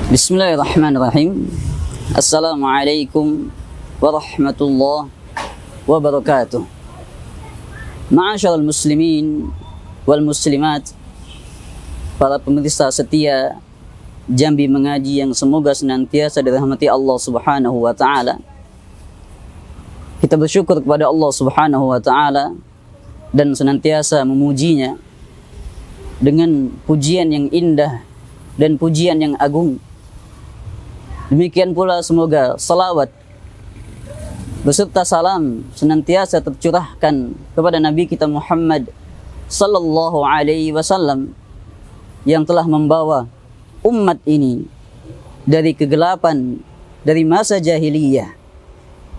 Bismillahirrahmanirrahim. Assalamualaikum warahmatullahi wabarakatuh. Ma'asyiral muslimin wal muslimat, para pemirsa setia Jambi Mengaji yang semoga senantiasa dirahmati Allah Subhanahu wa taala. Kita bersyukur kepada Allah Subhanahu wa taala dan senantiasa memujinya dengan pujian yang indah dan pujian yang agung. Demikian pula semoga salawat beserta salam senantiasa tercurahkan kepada Nabi kita Muhammad sallallahu alaihi wasallam yang telah membawa umat ini dari kegelapan, dari masa jahiliyah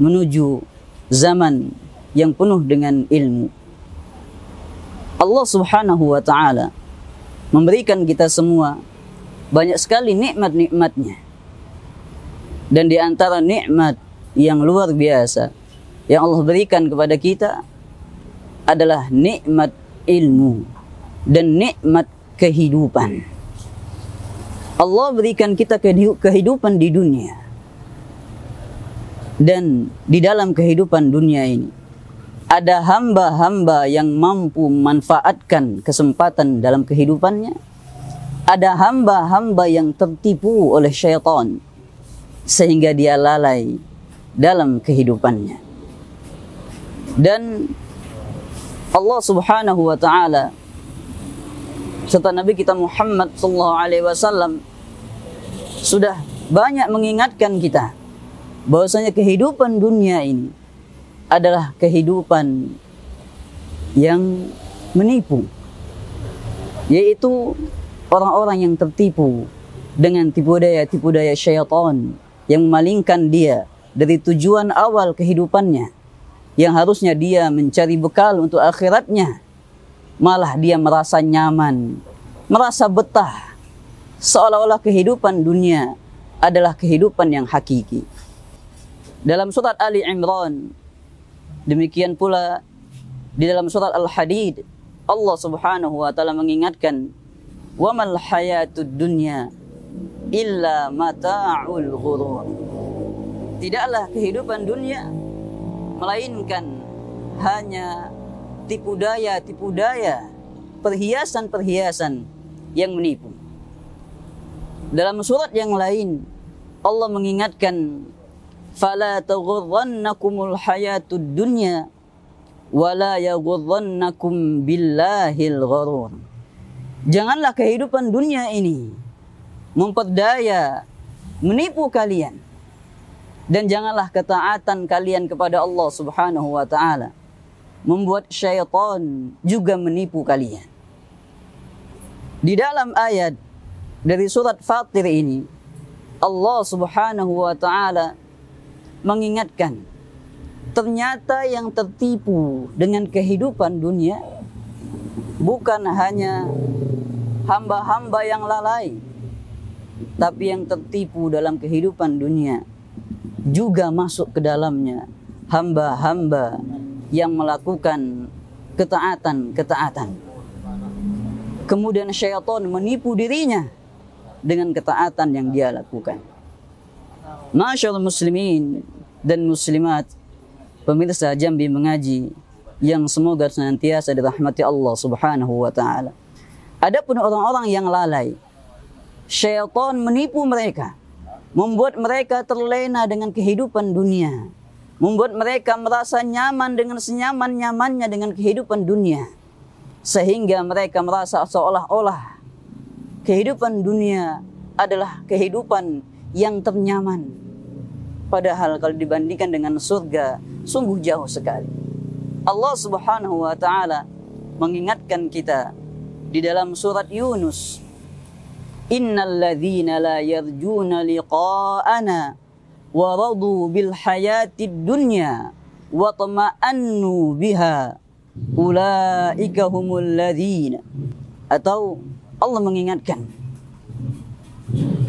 menuju zaman yang penuh dengan ilmu. Allah Subhanahu wa taala memberikan kita semua banyak sekali nikmat-nikmatnya. Dan di antara nikmat yang luar biasa yang Allah berikan kepada kita adalah nikmat ilmu dan nikmat kehidupan. Allah berikan kita kehidupan di dunia. Dan di dalam kehidupan dunia ini ada hamba-hamba yang mampu memanfaatkan kesempatan dalam kehidupannya. Ada hamba-hamba yang tertipu oleh syaitan sehingga dia lalai dalam kehidupannya. Dan Allah Subhanahu wa taala serta Nabi kita Muhammad sallallahu alaihi wasallam sudah banyak mengingatkan kita bahwasanya kehidupan dunia ini adalah kehidupan yang menipu, yaitu orang-orang yang tertipu dengan tipu daya syaitan yang memalingkan dia dari tujuan awal kehidupannya, yang harusnya dia mencari bekal untuk akhiratnya. Malah dia merasa nyaman, merasa betah, seolah-olah kehidupan dunia adalah kehidupan yang hakiki. Dalam surat Ali Imran, demikian pula di dalam surat Al-Hadid, Allah Subhanahu wa taala mengingatkan, "Wa mal hayatud dunya illa mata'ul ghurur." Tidaklah kehidupan dunia melainkan hanya tipu daya, perhiasan-perhiasan yang menipu. Dalam surat yang lain Allah mengingatkan, "Fala taghurrannakumul hayatud dunya wala yaghurrannakum billahil gharur." Janganlah kehidupan dunia ini memperdaya, menipu kalian, dan janganlah ketaatan kalian kepada Allah Subhanahu wa taala membuat syaitan juga menipu kalian. Di dalam ayat dari surat Fatir ini, Allah Subhanahu wa taala mengingatkan, ternyata yang tertipu dengan kehidupan dunia bukan hanya hamba-hamba yang lalai, tapi yang tertipu dalam kehidupan dunia juga masuk ke dalamnya hamba-hamba yang melakukan ketaatan. Kemudian syaitan menipu dirinya dengan ketaatan yang dia lakukan. Ma'asyiral muslimin dan muslimat, pemirsa Jambi Mengaji yang semoga senantiasa dirahmati Allah Subhanahu wa taala. Adapun orang-orang yang lalai, syaitan menipu mereka, membuat mereka terlena dengan kehidupan dunia, membuat mereka merasa nyaman dengan senyaman-nyamannya dengan kehidupan dunia, sehingga mereka merasa seolah-olah kehidupan dunia adalah kehidupan yang ternyaman. Padahal kalau dibandingkan dengan surga, sungguh jauh sekali. Allah Subhanahu wa taala mengingatkan kita di dalam surat Yunus, "Innal ladzina la yarjuna liqa'ana wa radu bil hayatid dunya wa tama'annu biha ulaika humul ladzina." Atau Allah mengingatkan,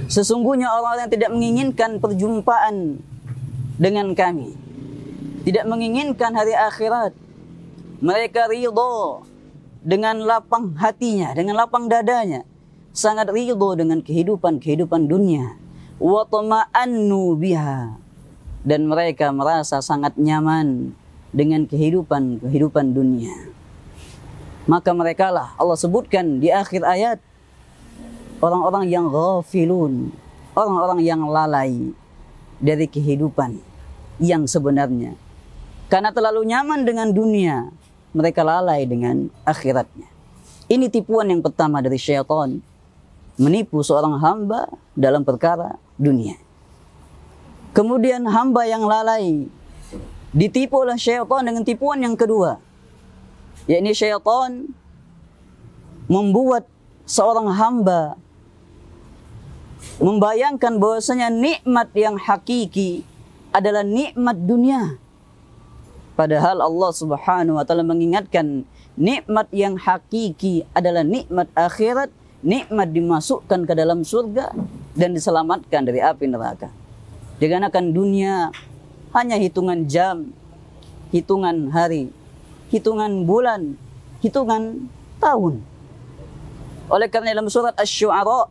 sesungguhnya orang-orang yang tidak menginginkan perjumpaan dengan kami, tidak menginginkan hari akhirat, mereka ridho dengan lapang hatinya, dengan lapang dadanya, sangat ridho dengan kehidupan dunia, wa tama'annu biha, dan mereka merasa sangat nyaman dengan kehidupan dunia. Maka mereka lah Allah sebutkan di akhir ayat orang-orang yang ghafilun, orang-orang yang lalai dari kehidupan yang sebenarnya. Karena terlalu nyaman dengan dunia, mereka lalai dengan akhiratnya. Ini tipuan yang pertama dari syaitan, menipu seorang hamba dalam perkara dunia. Kemudian hamba yang lalai ditipu oleh syaitan dengan tipuan yang kedua, yakni syaitan membuat seorang hamba membayangkan bahwasanya nikmat yang hakiki adalah nikmat dunia. Padahal Allah Subhanahu wa taala mengingatkan nikmat yang hakiki adalah nikmat akhirat, nikmat dimasukkan ke dalam surga dan diselamatkan dari api neraka. Dikarenakan dunia hanya hitungan jam, hitungan hari, hitungan bulan, hitungan tahun. Oleh karena dalam surat Asy-Syu'ara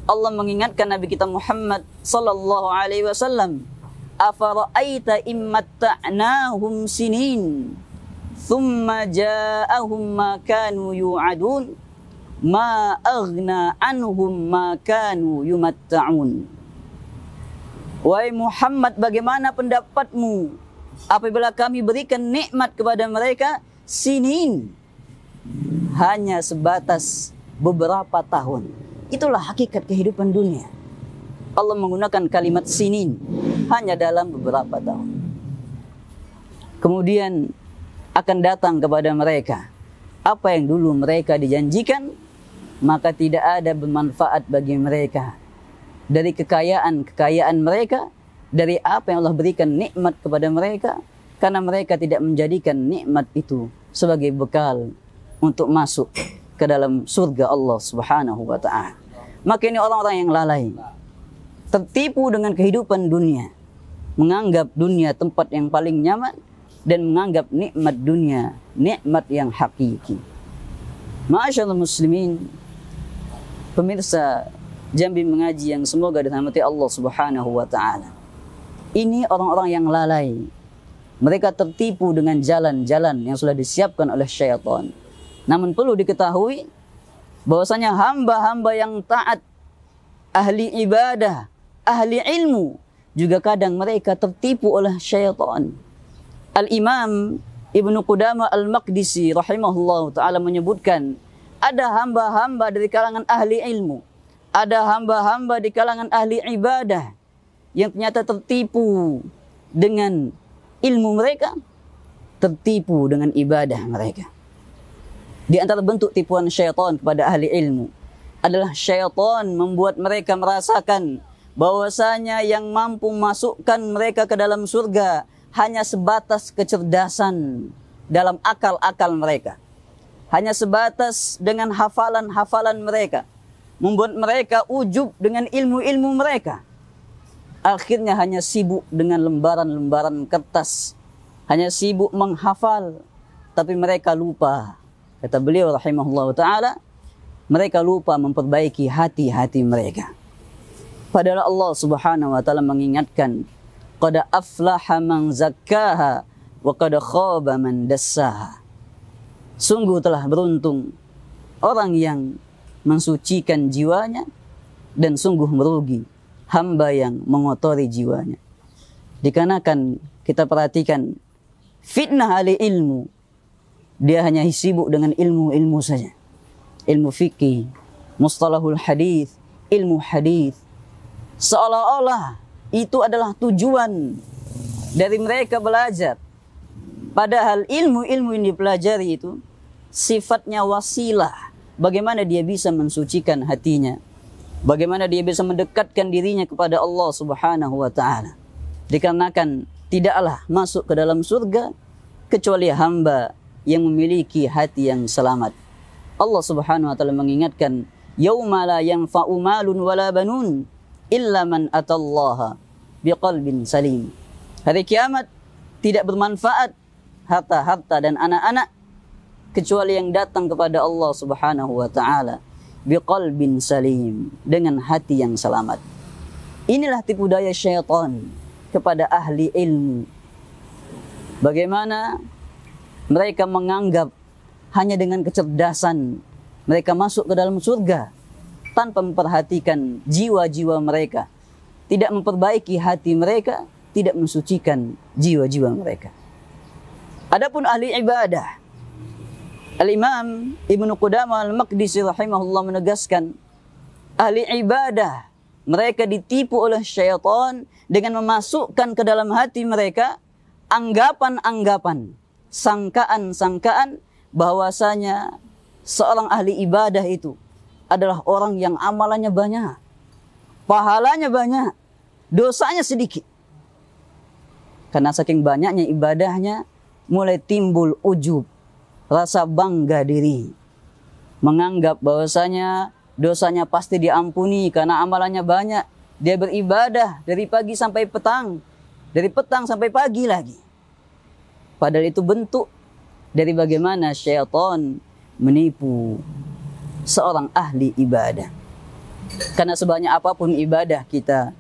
Allah mengingatkan Nabi kita Muhammad sallallahu alaihi wasallam, afara'aita immatta'nahum sinin thumma ja'ahum ma kanu yu'adun ma aghna anhum ma kanu yumatta'un. Wahai Muhammad, bagaimana pendapatmu apabila kami berikan nikmat kepada mereka sinin, hanya sebatas beberapa tahun. Itulah hakikat kehidupan dunia. Allah menggunakan kalimat sinin, hanya dalam beberapa tahun. Kemudian akan datang kepada mereka apa yang dulu mereka dijanjikan, maka tidak ada bermanfaat bagi mereka dari kekayaan mereka, dari apa yang Allah berikan nikmat kepada mereka, karena mereka tidak menjadikan nikmat itu sebagai bekal untuk masuk ke dalam surga Allah Subhanahu wa ta'ala. Maka ini orang-orang yang lalai, tertipu dengan kehidupan dunia, menganggap dunia tempat yang paling nyaman, dan menganggap nikmat dunia nikmat yang hakiki. Ma'asyiral muslimin, pemirsa Jambi Mengaji yang semoga dirahmati Allah Subhanahu wa ta'ala. Ini orang-orang yang lalai. Mereka tertipu dengan jalan-jalan yang sudah disiapkan oleh syaitan. Namun perlu diketahui bahwasanya hamba-hamba yang taat, ahli ibadah, ahli ilmu, juga kadang mereka tertipu oleh syaitan. Al-Imam Ibnu Qudamah Al-Maqdisi rahimahullah ta'ala menyebutkan, ada hamba-hamba dari kalangan ahli ilmu, ada hamba-hamba di kalangan ahli ibadah yang ternyata tertipu dengan ilmu mereka, tertipu dengan ibadah mereka. Di antara bentuk tipuan syaitan kepada ahli ilmu adalah syaitan membuat mereka merasakan bahwasanya yang mampu masukkan mereka ke dalam surga hanya sebatas kecerdasan dalam akal-akal mereka, hanya sebatas dengan hafalan-hafalan mereka, membuat mereka ujub dengan ilmu-ilmu mereka. Akhirnya hanya sibuk dengan lembaran-lembaran kertas, hanya sibuk menghafal, tapi mereka lupa, kata beliau rahimahullah ta'ala, mereka lupa memperbaiki hati-hati mereka. Padahal Allah Subhanahu wa ta'ala mengingatkan, qad aflaha man zakkaha wa qad khaba man dassaha. Sungguh telah beruntung orang yang mensucikan jiwanya, dan sungguh merugi hamba yang mengotori jiwanya. Dikarenakan kita perhatikan fitnah ahli ilmu, dia hanya sibuk dengan ilmu-ilmu saja, ilmu fikih, mustalahul hadis, ilmu hadis, seolah-olah itu adalah tujuan dari mereka belajar. Padahal ilmu-ilmu yang dipelajari itu sifatnya wasilah, bagaimana dia bisa mensucikan hatinya, bagaimana dia bisa mendekatkan dirinya kepada Allah Subhanahu wa ta'ala. Dikarenakan tidaklah masuk ke dalam surga kecuali hamba yang memiliki hati yang selamat. Allah Subhanahu wa ta'ala mengingatkan, yauma la yanfa'u malun wala banun illa man atallaha biqalbin salim. Hari kiamat tidak bermanfaat harta-harta dan anak-anak kecuali yang datang kepada Allah Subhanahu wa ta'ala biqalbin salim, dengan hati yang selamat. Inilah tipu daya syaitan kepada ahli ilmu. Bagaimana mereka menganggap hanya dengan kecerdasan mereka masuk ke dalam surga tanpa memperhatikan jiwa-jiwa mereka, tidak memperbaiki hati mereka, tidak mensucikan jiwa-jiwa mereka. Adapun ahli ibadah, Al-Imam Ibnu Qudamah Al-Maqdisi rahimahullah menegaskan, ahli ibadah mereka ditipu oleh syaitan dengan memasukkan ke dalam hati mereka anggapan-anggapan, sangkaan-sangkaan bahwasanya seorang ahli ibadah itu adalah orang yang amalannya banyak, pahalanya banyak, dosanya sedikit. Karena saking banyaknya ibadahnya, mulai timbul ujub, rasa bangga diri, menganggap bahwasanya dosanya pasti diampuni karena amalannya banyak. Dia beribadah dari pagi sampai petang, dari petang sampai pagi lagi. Padahal itu bentuk dari bagaimana syaitan menipu seorang ahli ibadah. Karena sebanyak apapun ibadah kita,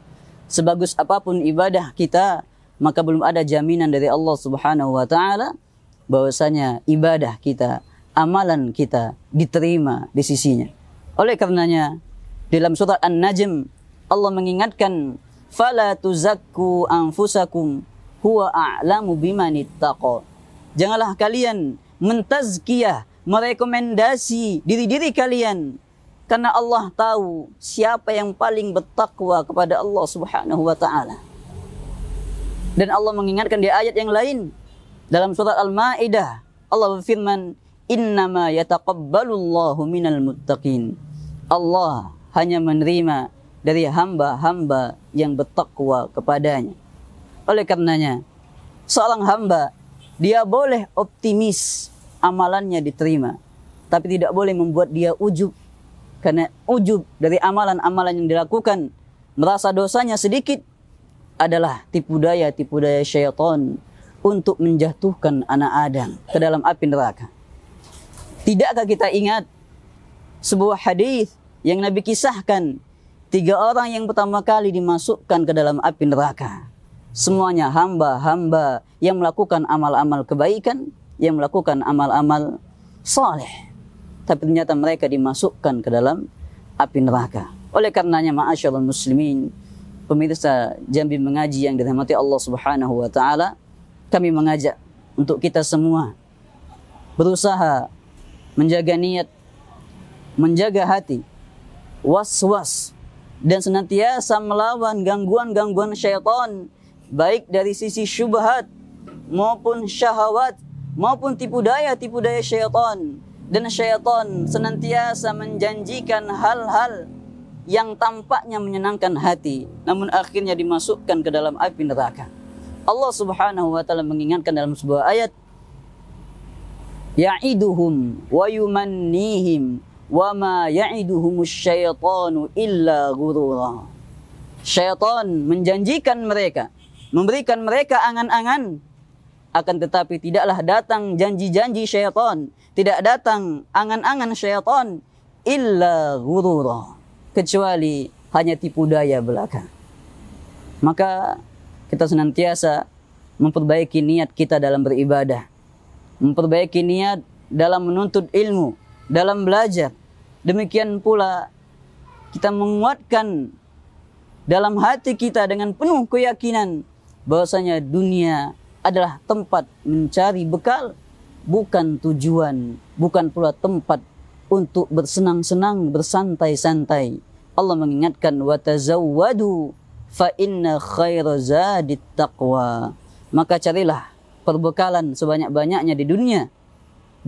sebagus apapun ibadah kita, maka belum ada jaminan dari Allah Subhanahu wa taala bahwasanya ibadah kita, amalan kita diterima di sisinya. Oleh karenanya dalam surat An-Najm Allah mengingatkan, fala tuzakku anfusakum huwa a'lamu bimanittaqa. Janganlah kalian mentazkiyah, merekomendasi diri-diri kalian, karena Allah tahu siapa yang paling bertakwa kepada Allah Subhanahu wa taala. Dan Allah mengingatkan di ayat yang lain dalam surat Al-Maidah, Allah berfirman, innama yataqabbalullahu minal muttaqin. Allah hanya menerima dari hamba-hamba yang bertakwa kepadanya. Oleh karenanya, seorang hamba dia boleh optimis amalannya diterima, tapi tidak boleh membuat dia ujub. Karena ujub dari amalan-amalan yang dilakukan, merasa dosanya sedikit, adalah tipu daya syaitan untuk menjatuhkan anak Adam ke dalam api neraka. Tidakkah kita ingat sebuah hadis yang Nabi kisahkan, 3 orang yang pertama kali dimasukkan ke dalam api neraka, semuanya hamba-hamba yang melakukan amal-amal kebaikan, yang melakukan amal-amal saleh, tapi ternyata mereka dimasukkan ke dalam api neraka. Oleh karenanya, ma'asyiral muslimin, pemirsa Jambi Mengaji yang dirahmati Allah Subhanahu wa taala, kami mengajak untuk kita semua berusaha menjaga niat, menjaga hati, was-was, dan senantiasa melawan gangguan-gangguan syaitan, baik dari sisi syubhat maupun syahwat maupun tipu daya syaitan. Dan syaitan senantiasa menjanjikan hal-hal yang tampaknya menyenangkan hati, namun akhirnya dimasukkan ke dalam api neraka. Allah Subhanahu wa taala mengingatkan dalam sebuah ayat, ya'iduhum wa yumannihim wa ma ya'iduhumus syaitanu illa ghurura. Syaitan menjanjikan mereka, memberikan mereka angan-angan, akan tetapi tidaklah datang janji-janji syaitan, tidak datang angan-angan syaitan, illa ghurura, kecuali hanya tipu daya belaka. Maka kita senantiasa memperbaiki niat kita dalam beribadah, memperbaiki niat dalam menuntut ilmu, dalam belajar. Demikian pula kita menguatkan dalam hati kita dengan penuh keyakinan bahwasanya dunia adalah tempat mencari bekal, bukan tujuan, bukan pula tempat untuk bersenang-senang, bersantai-santai. Allah mengingatkan, wa tazawwadu fa inna khaira zadit taqwa. Maka carilah perbekalan sebanyak-banyaknya di dunia,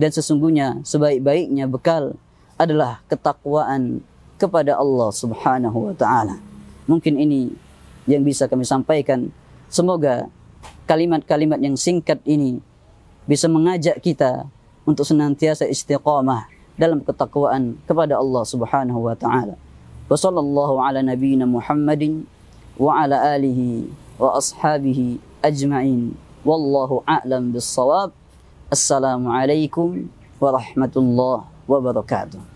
dan sesungguhnya sebaik-baiknya bekal adalah ketakwaan kepada Allah Subhanahu wa taala. Mungkin ini yang bisa kami sampaikan. Semoga kalimat-kalimat yang singkat ini bisa mengajak kita untuk senantiasa istiqamah dalam ketakwaan kepada Allah Subhanahu wa taala. Wa sallallahu ala nabiyyina Muhammadin wa ala alihi wa ashabihi ajma'in. Wallahu a'lam bis-shawab. Assalamualaikum warahmatullahi wabarakatuh.